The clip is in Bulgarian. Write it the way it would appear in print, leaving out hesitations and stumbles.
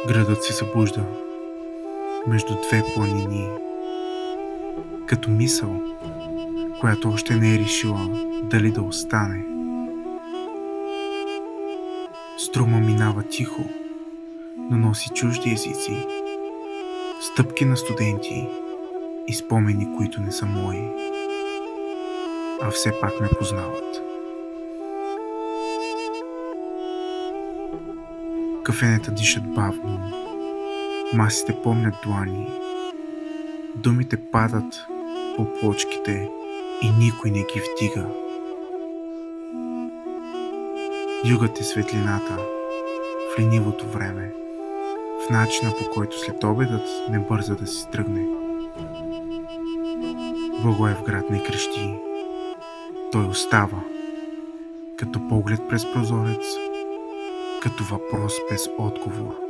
Градът се събужда между две планини, като мисъл, която още не е решила дали да остане. Струма минава тихо, но носи чужди езици, стъпки на студенти и спомени, които не са мои, а все пак ме познават. Кафенета дишат бавно, масите помнят длани, думите падат по плочките и никой не ги вдига. Югът е светлината в ленивото време, в начина, по който след обедът не бърза да си тръгне. Благоевград не крещи, той остава, като поглед през прозорец, като въпрос без отговор.